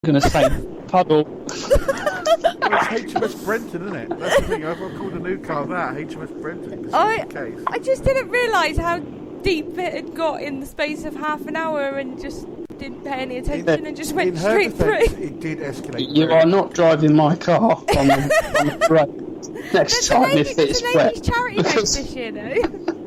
going to say puddle. Well, it's HMS Brenton, isn't it? That's the thing. I've called a new car that HMS Brenton. I just didn't realise how deep it had got in the space of half an hour and just didn't pay any attention and just went straight through. It did escalate. You are not driving my car on the road next time if it's wet. It's a ladies' charity race this year, though.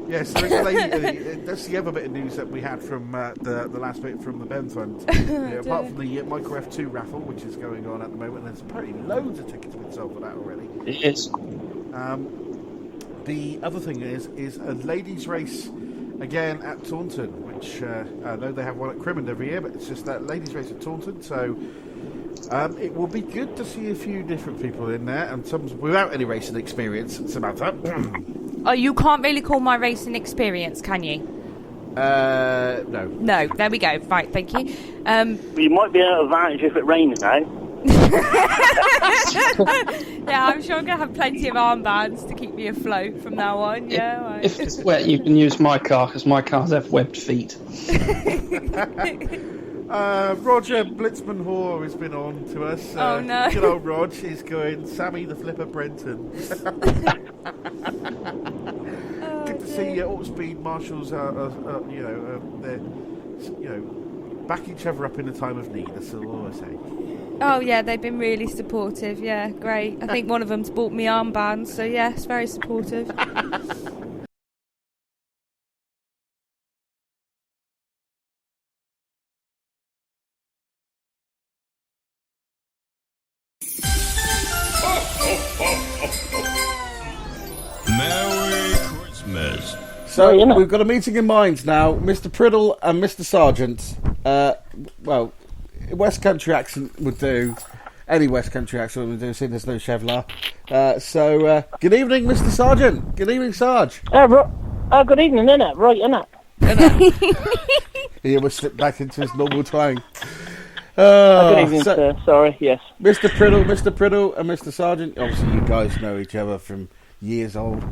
Yes, that's the other bit of news that we had from the last bit from the Ben Fund. Apart from the Micro F2 raffle, which is going on at the moment, there's apparently loads of tickets have been sold for that already. It is. The other thing is a ladies' race again at Taunton, which I know they have one at Crimond every year, but it's just that ladies' race at Taunton. So it will be good to see a few different people in there, and some without any racing experience. Samantha. Oh, you can't really call my racing experience, can you? No. No, there we go. Right, thank you. You might be at an advantage if it rains now. Yeah, I'm sure I'm going to have plenty of armbands to keep me afloat from now on. Yeah. Right. If it's wet, you can use my car, because my cars have webbed feet. Roger Blitzman-Hoare has been on to us. Oh, no. Good old Rog is going, Sammy the Flipper Brenton. Good to see all speed marshals they're back each other up in a time of need. That's all I say. Oh yeah, they've been really supportive. Yeah, great. I think one of them's bought me armbands, so yeah, it's very supportive. Merry Christmas. So we've got a meeting in mind now, Mr. Priddle and Mr. Sargent. West Country accent would do. Any West Country accent would do, seeing there's no Chevlar. Good evening, Mr. Sargent. Good evening, Sarge. Good evening, innit? Right, innit? He almost slipped back into his normal twang. Good evening, sir. Sorry, yes. Mr. Priddle and Mr. Sargent. Obviously, you guys know each other from years old.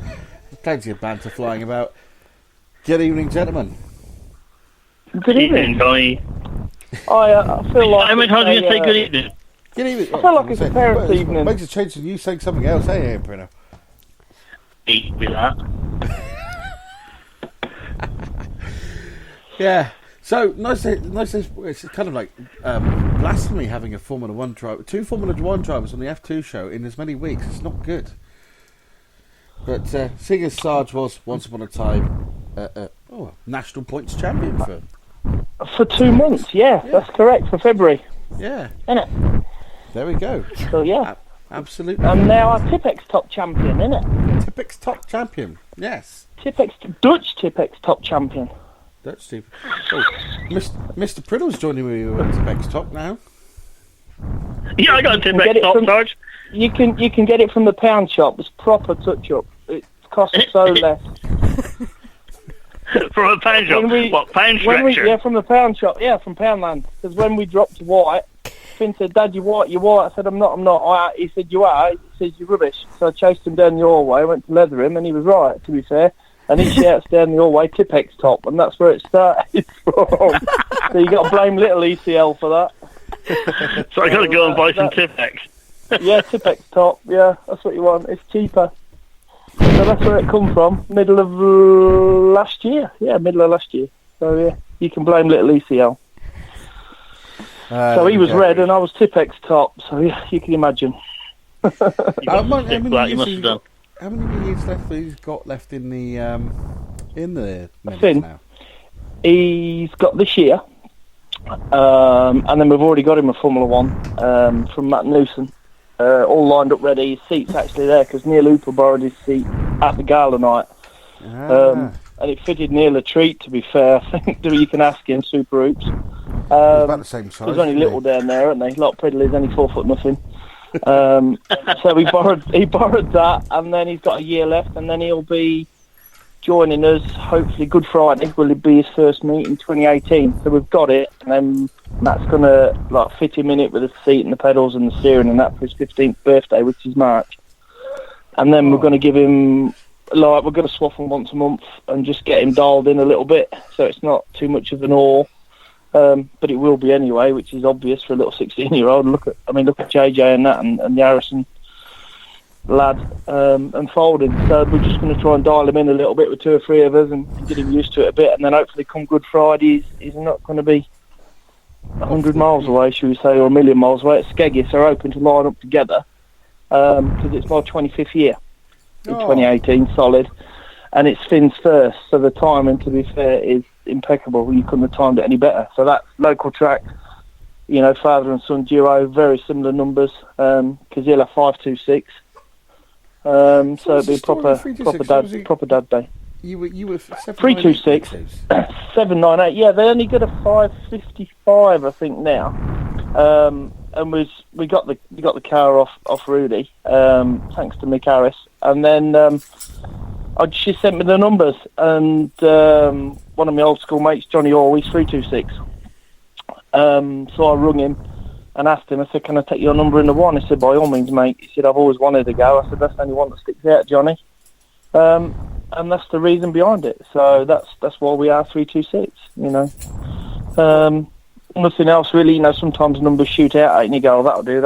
Plenty of banter flying about. Good evening, gentlemen. Good evening, guy. I feel like... How many times are you going to say good evening? Good evening. I feel like it's a parents' evening. It makes a change to you saying something else, eh, Bruno? Eat with that. Yeah. So, nice. It's kind of like blasphemy having a Formula 1 driver, two Formula 1 drivers on the F2 show in as many weeks. It's not good. But seeing as Sarge was once upon a time national points champion for 2 months, yeah, that's correct, for February. Yeah. Innit? There we go. So, yeah. Absolutely. And now I'm Tipex top champion, innit? Tipex top champion, yes. Dutch Tipex top champion. Dutch Tipex. Oh, Mr. Priddle's joining me at Tipex top now. Yeah, I got a Tipex top, Sarge. You can get it from the pound shop. It's proper touch-up. It costs so less. From a pound shop? What, pound stretcher? Yeah, from the pound shop. Yeah, from Poundland. Because when we dropped to White, Finn said, Dad, you white. I said, I'm not. He said, you are? He says, you're rubbish. So I chased him down the hallway, went to leather him, and he was right, to be fair. And he shouts down the hallway, Tipex top, and that's where it started from. So you got to blame little ECL for that. So I got to go and buy some Tipex. Yeah, Tipex top, yeah, that's what you want. It's cheaper. So that's where it come from, middle of last year. Yeah, middle of last year. So yeah, you can blame little ECL. So he was red and I was Tipex top, so yeah, you can imagine. How many years left he's got left in the Finn now? He's got this year. And then we've already got him a Formula 1 from Matt Newson. All lined up ready. His seat's actually there because Neil Hooper borrowed his seat at the gala night. And it fitted Neil a treat, to be fair. I think you can ask him, Super Hoops. About the same size. There's only little down there, aren't they? Lot Priddley's only 4 foot nothing. So he borrowed that, and then he's got a year left, and then he'll be joining us, hopefully Good Friday will be his first meet in 2018. So we've got it, and then Matt's going to fit him in it with the seat and the pedals and the steering and that for his 15th birthday, which is March. And then we're going to give him, we're going to swap him once a month and just get him dialed in a little bit, so it's not too much of an all. but it will be anyway, which is obvious for a little 16-year-old. Look at JJ and that, and the Harrison lad unfolding. So we're just going to try and dial him in a little bit with 2 or 3 of us and get him used to it a bit, and then hopefully come Good Friday, he's not going to be 100 miles away, should we say, or 1,000,000 miles away. At Skeggis are open to line up together because it's my 25th year in 2018, solid, and it's Finn's first, so the timing, to be fair, is impeccable. You couldn't have timed it any better. So that local track, father and son duo, very similar numbers, because he'll have 5.26. So it'll be proper dad day. You were 3.26, 7.98. Yeah, they only got a 5.55, I think now. And we got the car off Rudy, thanks to Mick Harris, and then she sent me the numbers, and one of my old school mates, Johnny Orwey's 3.26. So I rung him and asked him, I said, can I take your number in the one? He said, by all means, mate. He said, I've always wanted to go. I said, that's the only one that sticks out, Johnny. And that's the reason behind it. So that's why we are 3.26, Nothing else really, sometimes numbers shoot out and you go, that'll do.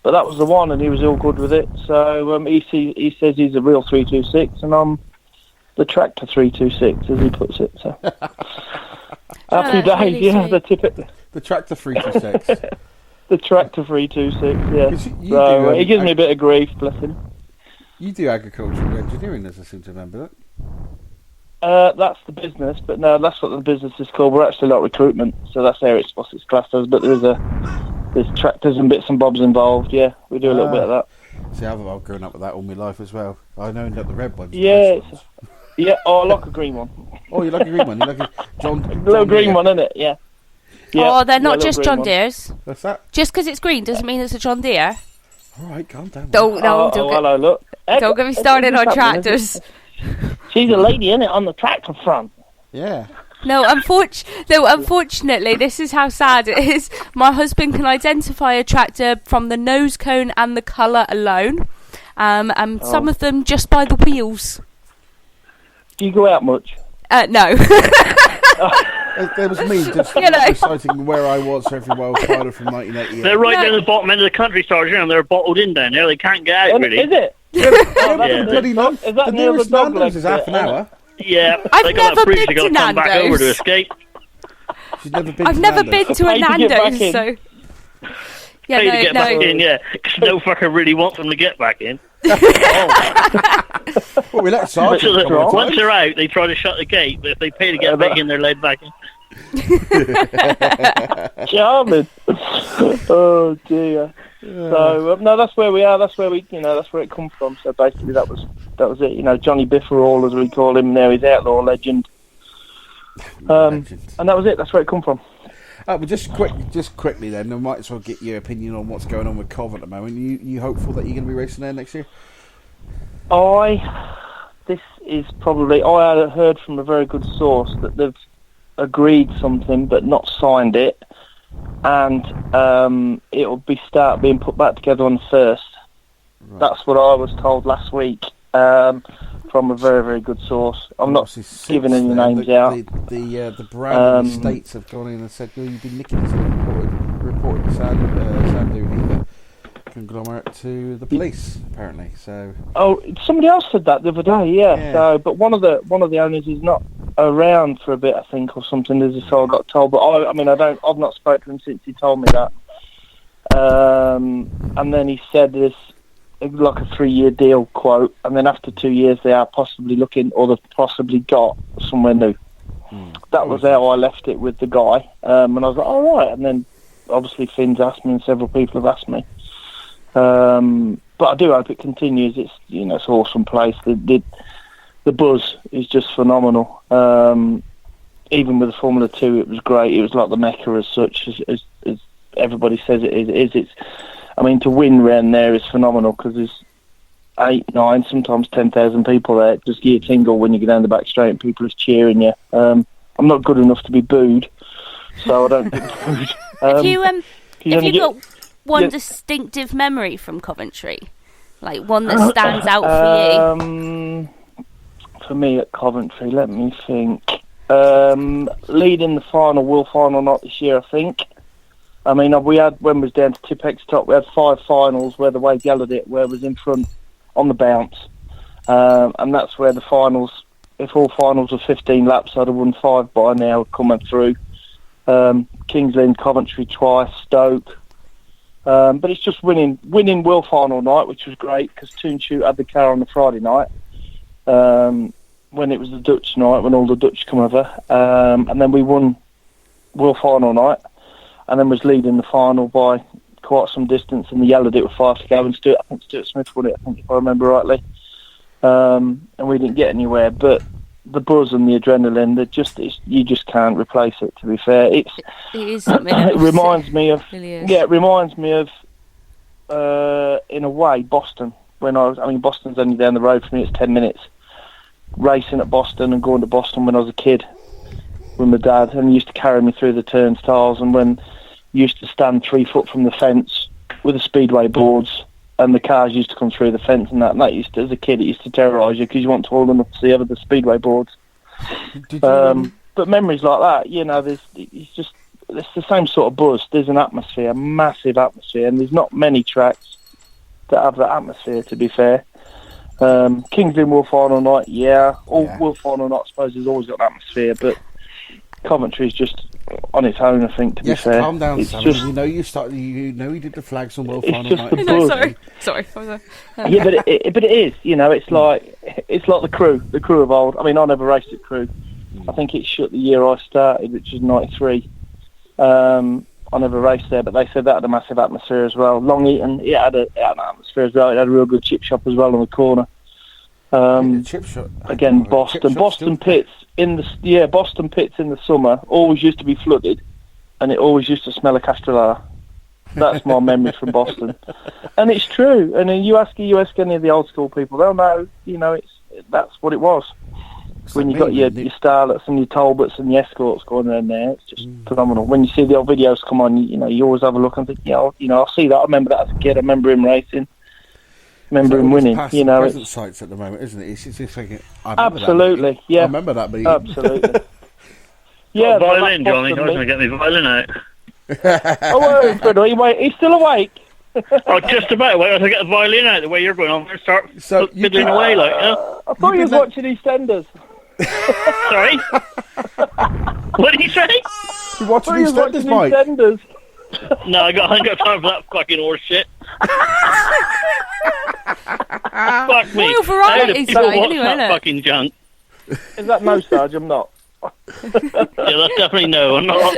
But that was the one, and he was all good with it. So he says he's a real 3.26, and I'm the tractor 3.26, as he puts it. So happy days, really, yeah. The tractor 3.26. The tractor 3.26, yeah. He gives me a bit of grief, bless him. You do agricultural engineering, as I seem to remember that. That's the business, but no, that's what the business is called. We're actually like recruitment, so that's how it's classed as. But there's tractors and bits and bobs involved. Yeah, we do a little bit of that. See, I've grown up with that all my life as well. I know that the red ones. Yeah, I like a green one. Oh, you like a green one? You like a John little green one, isn't it? Yeah. Oh, they're not just John Deere's. What's that? Just because it's green doesn't mean it's a John Deere. All right, calm down. Don't hello, look. Don't get me started on tractors. She's a lady, innit, on the tractor front. Yeah. No, unfortunately, this is how sad it is. My husband can identify a tractor from the nose cone and the colour alone, and some of them just by the wheels. Do you go out much? No. There was me just reciting where I was every wildfire from 1988. They're right down the bottom end of the country, Sergeant, and they're bottled in down there. They can't get out, really. Is it? Bloody long. The nearest Nando's is half an hour. Yeah, I've never been to come Nando's. back over to escape. She's never been. I've never been to a Nando's, so. Yeah, to get back in, yeah, because no fucker really wants them to get back in. Well, we let Sergeant once they're out, they try to shut the gate, but if they pay to get back in, they're led back in. Charming. Oh dear. So no, that's where we are. That's where that's where it comes from. So basically, that was it. Johnny Bifferall, as we call him now, he's outlaw legend. And that was it. That's where it come from. But just quickly then, I might as well get your opinion on what's going on with Cov at the moment. You hopeful that you're going to be racing there next year? This is probably. I had heard from a very good source that they've agreed something but not signed it, and it'll start being put back together on the 1st. Right. That's what I was told last week from a very, very good source. I'm not giving any names out. The Brown States have gone in and said, you've been nicking this reported Sandu Heather conglomerate to the police, apparently. So. Oh, somebody else said that the other day, yeah. So, but one of the owners is not around for a bit, I think, or something. As I got told, but I've not spoken to him since he told me that. And then he said there's like a 3-year deal quote, and then after 2 years they are possibly looking, or they've possibly got somewhere new. That was how I left it with the guy, and I was like, all right. And then obviously Finn's asked me, and several people have asked me. But I do hope it continues. It's it's an awesome place. The buzz is just phenomenal. Even with the Formula 2, it was great. It was like the Mecca as such, as everybody says it is. It's, to win round there is phenomenal because there's 8, 9, sometimes 10,000 people there. Just get a tingle when you get down the back straight and people are cheering you. I'm not good enough to be booed, so I don't get booed. Have you got one distinctive memory from Coventry? Like one that stands out for you? For me at Coventry, let me think. Leading the final, World Final night this year, I think. I mean, when we was down to Tipex top, we had 5 finals where the way yellowed it, where it was in front on the bounce. And that's where the finals, if all finals were 15 laps, I'd have won 5 by now coming through. Kings Lynn, Coventry twice, Stoke. But it's just winning World Final night, which was great, because Toon Shoot had the car on the Friday night. When it was the Dutch night, when all the Dutch come over. And then we won World Final night. And then was leading the final by quite some distance, and they yellowed it with 5 to go, and Stuart Smith won it, I think, if I remember rightly. And we didn't get anywhere, but the buzz and the adrenaline, you just can't replace it, to be fair. It is something it reminds me of, really is. yeah, it reminds me of, in a way, Boston. Boston's only down the road from me, it's 10 minutes. Racing at Boston and going to Boston when I was a kid with my dad, and he used to carry me through the turnstiles, and when used to stand 3 foot from the fence with the speedway boards, and the cars used to come through the fence, and that used to, as a kid, it used to terrorise you because you want to hold them up to see over the speedway boards. But memories like that, it's the same sort of buzz. There's an atmosphere, massive atmosphere, and there's not many tracks that have that atmosphere, to be fair. Kings Lynn World Final night, World Final night, I suppose, has always got an atmosphere, but Coventry's just on its own, I think, to be fair. Calm down, it's Sam. just, you did the flags on World Final just night. the No, buzz. sorry. Yeah, but it is, it's like the crew of old. I mean, I never raced at Crew. I think it shut the year I started, which was 93. I never raced there, but they said that had a massive atmosphere as well. Long Eaton, it had an atmosphere as well. It had a real good chip shop as well on the corner. Chip shop. Again, Boston pits Boston pits in the summer always used to be flooded, and it always used to smell of Castellar. That's my memory from Boston, and it's true. And then you ask any of the old school people, they'll know. That's what it was. When you got your Starlets and your Talbots and your Escorts going in there, it's just phenomenal. When you see the old videos come on, you always have a look and think, I'll see that. I remember that as a kid. I remember him racing. Remember him winning. Present sites at the moment, isn't it? It's just thinking, absolutely, yeah. I remember that being absolutely. Yeah, violin, Johnny. I was going to get my violin out. Oh, Fredo, he's still awake. Just about. Wait till I get the violin out the way you're going. I'm going to start fiddling away, I thought you was watching EastEnders. Sorry? What did he say? You're watching EastEnders, Mike? EastEnders. No, I ain't got time for that fucking horse shit. Fuck me. Royal Variety's people like, watch anyway, that innit? fucking junk. Is that no, Sarge? I'm not. Yeah, that's definitely no. I'm not.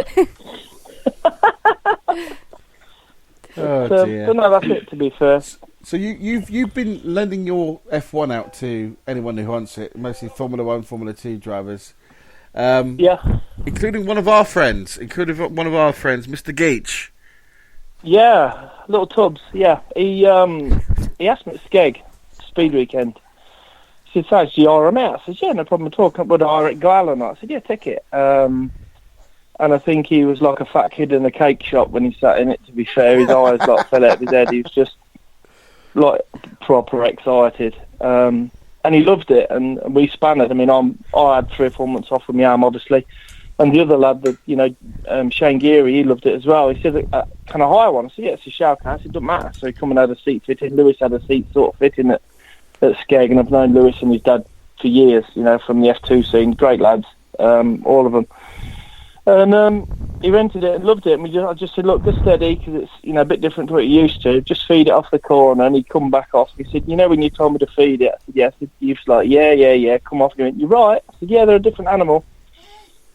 Oh, dear. But no, that's it, to be fair. So you've been lending your F1 out to anyone who wants it, mostly Formula 1, Formula 2 drivers. Yeah. Including one of our friends, Mr. Geach. Yeah, Little Tubbs, yeah. He asked me at Skeg, Speed Weekend. He said, "So, do you hire him out?" I said, "Yeah, no problem at all. Would I hire it Guile or not?" I said, "Yeah, take it." And I think he was like a fat kid in a cake shop when he sat in it, to be fair. His eyes fell out of his head. He was just like proper excited. And he loved it, and we spanned it. I mean, I had 3 or 4 months off with my arm, obviously. And the other lad, Shane Geary, he loved it as well. He said, "Can I hire one?" I said, "Yeah, it's a shower car." I said, "Doesn't matter." So he come and had a seat fitting. Lewis had a seat sort of fitting at Skeg, and I've known Lewis and his dad for years, from the F2 scene. Great lads, all of them. And he rented it and loved it. And I just said, "Look, just steady, because it's a bit different to what you used to. Just feed it off the corner." And he'd come back off. He said, "When you told me to feed it?" I said, "Yeah." I said, "He was like, yeah, come off." He went, "You're right." I said, "Yeah, they're a different animal."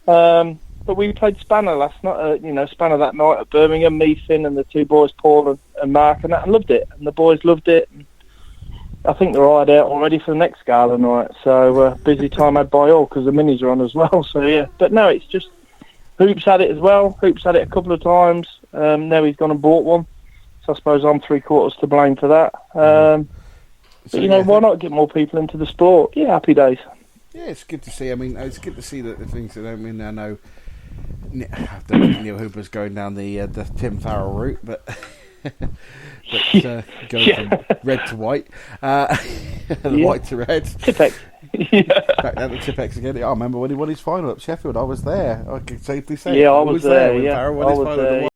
But we played Spanner last night, Spanner that night at Birmingham, me, Finn, and the 2 boys, Paul and Mark, and that, and loved it. And the boys loved it. And I think they're eyed out already for the next gala night. So busy time had by all, because the minis are on as well. So yeah, but no, it's just Hoops had it as well. Hoops had it a couple of times. Now he's gone and bought one. So I suppose I'm 3/4 to blame for that. But why not get more people into the sport? Yeah, happy days. Yeah, it's good to see. I mean, it's good to see that the things that I know. I don't think Neil Hooper's going down the Tim Farrell route, but But going from red to white, and white to red. Tipex. Back down to Tipex again. I remember when he won his final at Sheffield. I was there. I can safely say. Yeah, I was there. when Yeah, Barrow won his final at the